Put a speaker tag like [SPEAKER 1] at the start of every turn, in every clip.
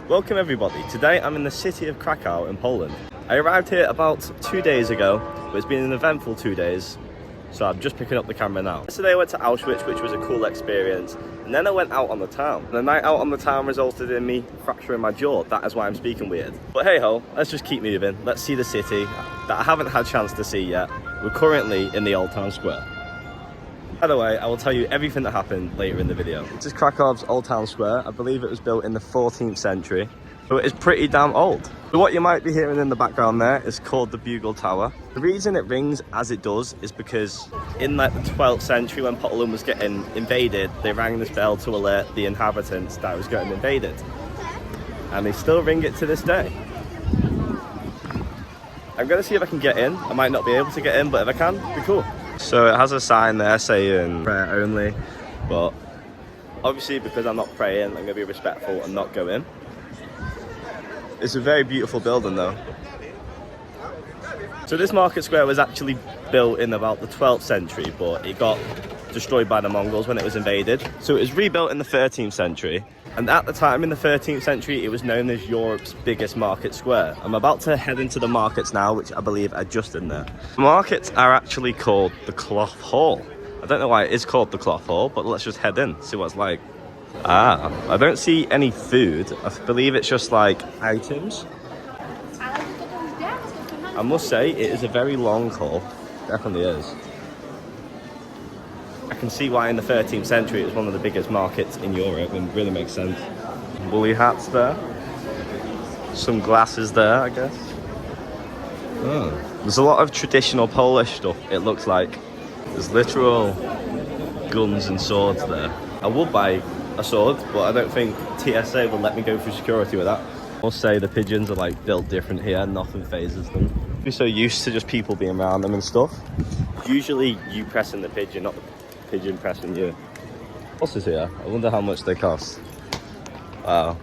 [SPEAKER 1] Welcome everybody. Today I'm in the city of Krakow in Poland. I arrived here about 2 days ago, but it's been an eventful 2 days, so I'm just picking up the camera now. Yesterday I went to Auschwitz, which was a cool experience, and then I went out on the town. The night out on the town resulted in me fracturing my jaw. That is why I'm speaking weird. But hey ho, let's just keep moving. Let's see the city that I haven't had a chance to see yet. We're currently in the Old Town Square. By the way, I will tell you everything that happened later in the video. This is Krakow's Old Town Square. I believe it was built in the 14th century, so it is pretty damn old. So what you might be hearing in the background there is called the Bugle Tower. The reason it rings as it does is because in like the 12th century when Poland was getting invaded, they rang this bell to alert the inhabitants that it was getting invaded. And they still ring it to this day. I'm gonna see if I can get in. I might not be able to get in, but if I can, it'd be cool. So it has a sign there saying prayer only, but obviously because I'm not praying, I'm going to be respectful and not go in. It's a very beautiful building though. So this market square was actually built in about the 12th century, but it got destroyed by the Mongols when it was invaded. So it was rebuilt in the 13th century. And at the time in the 13th century, it was known as Europe's biggest market square. I'm about to head into the markets now, which I believe are just in there. The markets are actually called the Cloth Hall. I don't know why it is called the Cloth Hall, but let's just head in, see what it's like. I don't see any food. I believe it's just like items. I must say, it is a very long hall. Definitely is. I can see why in the 13th century it was one of the biggest markets in Europe. It really makes sense. Woolly hats there. Some glasses there, I guess. Oh. There's a lot of traditional Polish stuff, it looks like. There's literal guns and swords there. I would buy a sword, but I don't think TSA will let me go through security with that. I must say the pigeons are like built different here, nothing phases them. We're so used to just people being around them and stuff. Usually you pressing the pigeon, not the pigeon pressing you. What's this here? I wonder how much they cost. Wow.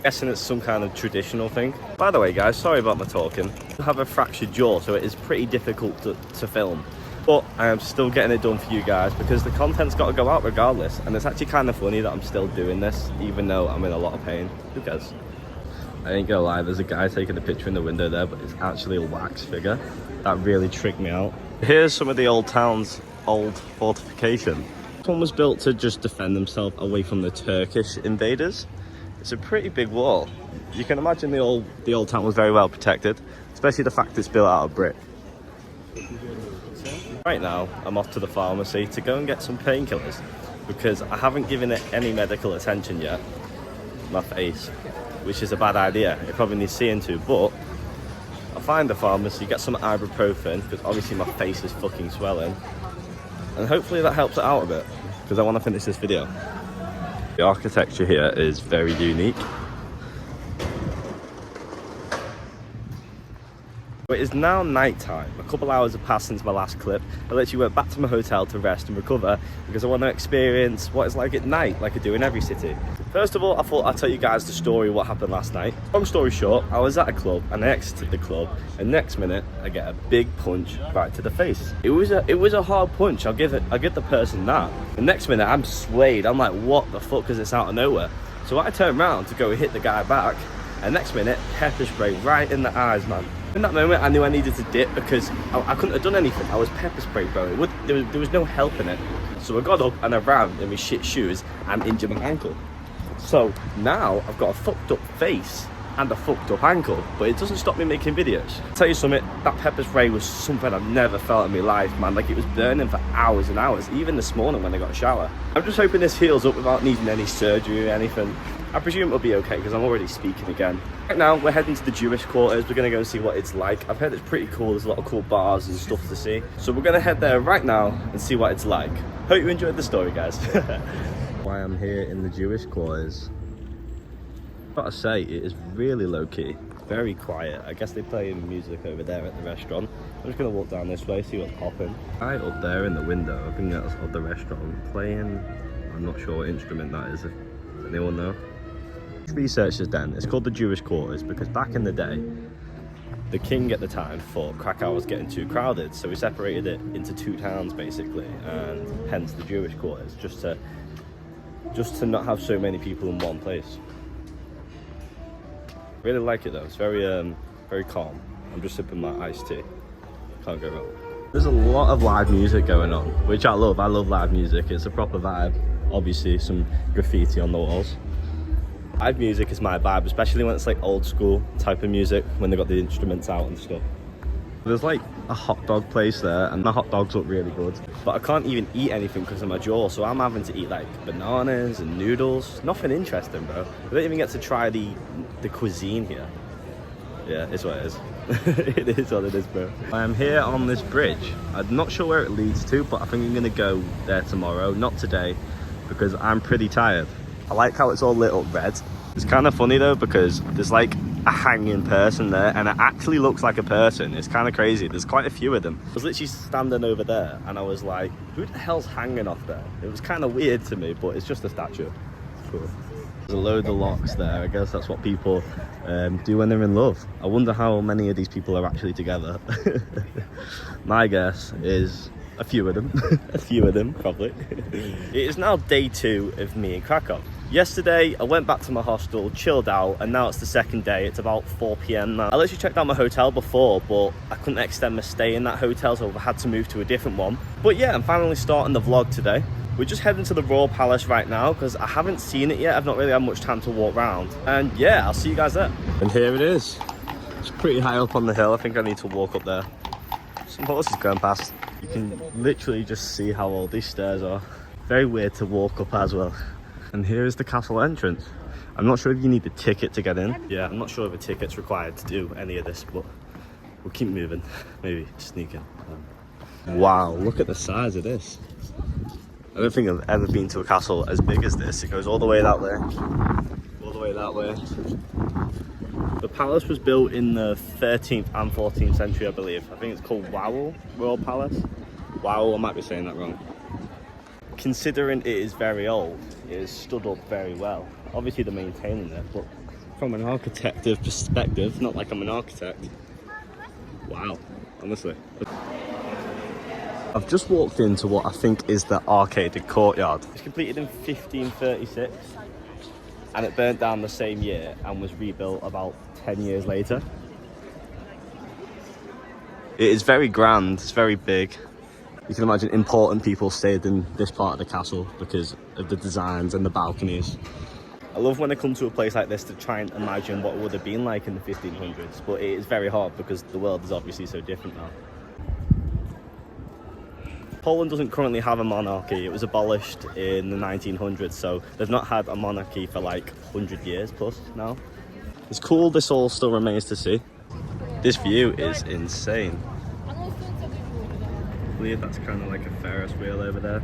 [SPEAKER 1] Guessing it's some kind of traditional thing. By the way guys, sorry about my talking. I have a fractured jaw, so it is pretty difficult to film. But I am still getting it done for you guys because the content's got to go out regardless. And it's actually kind of funny that I'm still doing this, even though I'm in a lot of pain. Who cares? I ain't gonna lie, there's a guy taking a picture in the window there, but it's actually a wax figure. That really tricked me out. Here's some of the old town's old fortification. This one was built to just defend themselves away from the Turkish invaders. It's a pretty big wall. You can imagine the old town was very well protected, especially the fact it's built out of brick. Right now, I'm off to the pharmacy to go and get some painkillers because I haven't given it any medical attention yet. My face, which is a bad idea. It probably needs seeing to, but I'll find the pharmacy, get some ibuprofen because obviously my face is fucking swelling, and hopefully that helps it out a bit because I want to finish this video. The architecture here is very unique. It is now night time. A couple hours have passed since my last clip. I literally went back to my hotel to rest and recover because I want to experience what it's like at night, like I do in every city. First of all, I thought I'd tell you guys the story of what happened last night. Long story short, I was at a club and I exited the club, and next minute I get a big punch right to the face. It was a hard punch. I'll give the person that. The next minute I'm swayed. I'm like, what the fuck, because it's out of nowhere. So I turned around to go hit the guy back, and next minute pepper spray right in the eyes, man. In that moment, I knew I needed to dip because I couldn't have done anything. I was pepper sprayed, bro. There was no help in it. So I got up and I ran in my shit shoes and injured my ankle. So now I've got a fucked up face and a fucked up ankle, but it doesn't stop me making videos. I'll tell you something, that pepper spray was something I've never felt in my life, man. Like, it was burning for hours and hours, even this morning when I got a shower. I'm just hoping this heals up without needing any surgery or anything. I presume it'll be okay because I'm already speaking again. Right now, we're heading to the Jewish quarters. We're gonna go and see what it's like. I've heard it's pretty cool. There's a lot of cool bars and stuff to see. So we're gonna head there right now and see what it's like. Hope you enjoyed the story, guys. Why I'm here in the Jewish quarters. I've got to say, it is really low-key. Very quiet. I guess they're playing music over there at the restaurant. I'm just gonna walk down this way, see what's popping. Right up there in the window, I think that's of the restaurant, playing, I'm not sure what instrument that is. Does anyone know? Research has done. It's called the Jewish quarters because back in the day, the king at the time thought Krakow was getting too crowded, so he separated it into two towns basically, and hence the Jewish quarters, just to just to not have so many people in one place. Really like it though. It's very very calm. I'm just sipping my iced tea. Can't go wrong. There's a lot of live music going on, which I love. I love live music. It's a proper vibe. Obviously some graffiti on the walls. Live music is my vibe, especially when it's like old school type of music, when they got the instruments out and stuff. There's like a hot dog place there, and the hot dogs look really good. But I can't even eat anything because of my jaw, so I'm having to eat like bananas and noodles. Nothing interesting, bro. I don't even get to try the cuisine here. Yeah, it's what it is. It is what it is, bro. I'm here on this bridge. I'm not sure where it leads to, but I think I'm gonna go there tomorrow, not today, because I'm pretty tired. I like how it's all lit up red. It's kind of funny though, because there's like a hanging person there, and it actually looks like a person. It's kind of crazy. There's quite a few of them. I was literally standing over there and I was like, who the hell's hanging off there? It was kind of weird to me, but it's just a statue. Cool. There's a load of locks there. I guess that's what people do when they're in love. I wonder how many of these people are actually together. My guess is a few of them. A few of them, probably. It is now day 2 of me in Krakow. Yesterday, I went back to my hostel, chilled out, and now it's the second day. It's about 4 p.m. now. I literally checked out my hotel before, but I couldn't extend my stay in that hotel, so I had to move to a different one. But yeah, I'm finally starting the vlog today. We're just heading to the Royal Palace right now, because I haven't seen it yet. I've not really had much time to walk around. And yeah, I'll see you guys there. And here it is. It's pretty high up on the hill. I think I need to walk up there. Some horses going past. You can literally just see how old these stairs are. Very weird to walk up as well. And here is the castle entrance. I'm not sure if you need a ticket to get in. Yeah, I'm not sure if a ticket's required to do any of this, but we'll keep moving. Maybe sneak in. Wow, look at the size of this. I don't think I've ever been to a castle as big as this. It goes all the way that way, all the way that way. The palace was built in the 13th and 14th century, I believe. I think it's called Wawel Royal Palace. Wawel, I might be saying that wrong. Considering it is very old, it is stood up very well. Obviously they're maintaining it, but from an architective perspective, not like I'm an architect, wow, honestly. I've just walked into what I think is the arcaded courtyard. It was completed in 1536, and it burnt down the same year and was rebuilt about 10 years later. It is very grand, it's very big. You can imagine important people stayed in this part of the castle because of the designs and the balconies. I love when I come to a place like this to try and imagine what it would have been like in the 1500s, but it is very hard because the world is obviously so different now. Poland doesn't currently have a monarchy. It was abolished in the 1900s, so they've not had a monarchy for like 100 years plus now. It's cool this all still remains to see. This view is insane. I believe that's kind of like a Ferris wheel over there.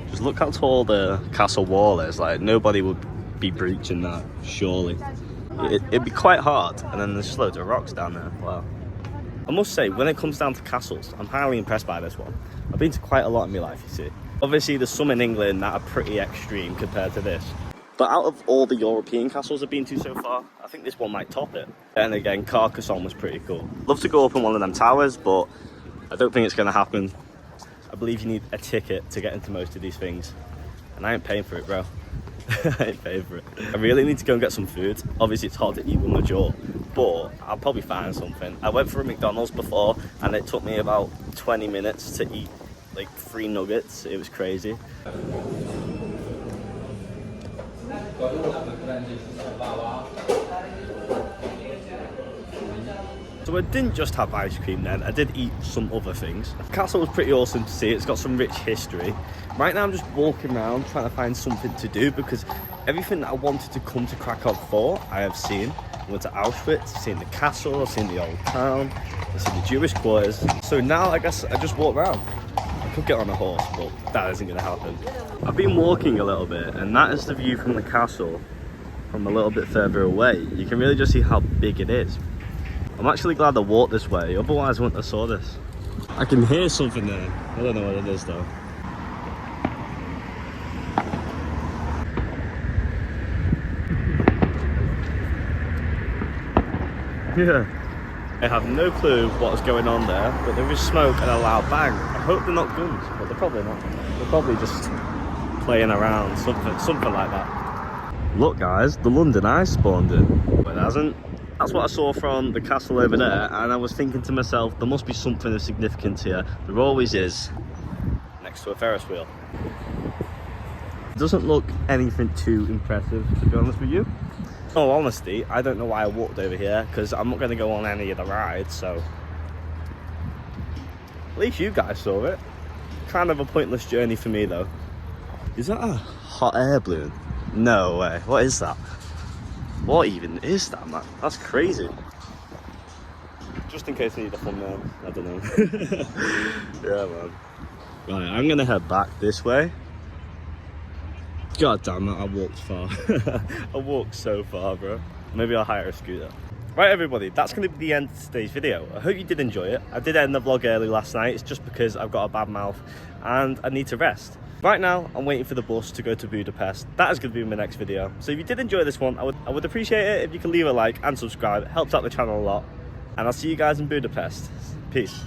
[SPEAKER 1] Just look how tall the castle wall is. Like, nobody would be breaching that, surely. It'd be quite hard, and then there's loads of rocks down there. Wow. I must say, when it comes down to castles, I'm highly impressed by this one. I've been to quite a lot in my life, you see. Obviously, there's some in England that are pretty extreme compared to this. But out of all the European castles I've been to so far, I think this one might top it. And again, Carcassonne was pretty cool. Love to go up in one of them towers, but I don't think it's going to happen. I believe you need a ticket to get into most of these things. And I ain't paying for it, bro. I ain't paying for it. I really need to go and get some food. Obviously, it's hard to eat with my jaw, but I'll probably find something. I went for a McDonald's before, and it took me about 20 minutes to eat like 3 nuggets. It was crazy. So I didn't just have ice cream then, I did eat some other things. The castle was pretty awesome to see, it's got some rich history. Right now I'm just walking around trying to find something to do because everything that I wanted to come to Krakow for, I have seen. I went to Auschwitz, I've seen the castle, I've seen the old town, I've seen the Jewish quarters. So now I guess I just walk around. I could get on a horse, but that isn't going to happen. I've been walking a little bit, and that is the view from the castle from a little bit further away. You can really just see how big it is. I'm actually glad I walked this way, otherwise I wouldn't have saw this. I can hear something there. I don't know what it is though. Yeah. I have no clue what's going on there, but there is smoke and a loud bang. I hope they're not guns, but they're probably not. They're probably just playing around, something like that. Look guys, the London Eye spawned in, but it hasn't. That's what I saw from the castle over there, and I was thinking to myself, there must be something of significance here. There always is, next to a Ferris wheel. It doesn't look anything too impressive, to be honest with you. In all honesty, I don't know why I walked over here, because I'm not going to go on any of the rides, so... At least you guys saw it. Kind of a pointless journey for me though. Is that a hot air balloon? No way. What is that? What even is that, man? That's crazy. Just in case I need a thumbnail. I don't know. Yeah, man. Right, I'm gonna head back this way. God damn it, I walked far. I walked so far, bro. Maybe I'll hire a scooter. Right everybody, that's going to be the end of today's video. I hope you did enjoy it. I did end the vlog early last night. It's just because I've got a bad mouth and I need to rest. Right now, I'm waiting for the bus to go to Budapest. That is going to be my next video. So if you did enjoy this one, I would appreciate it if you could leave a like and subscribe. It helps out the channel a lot. And I'll see you guys in Budapest. Peace.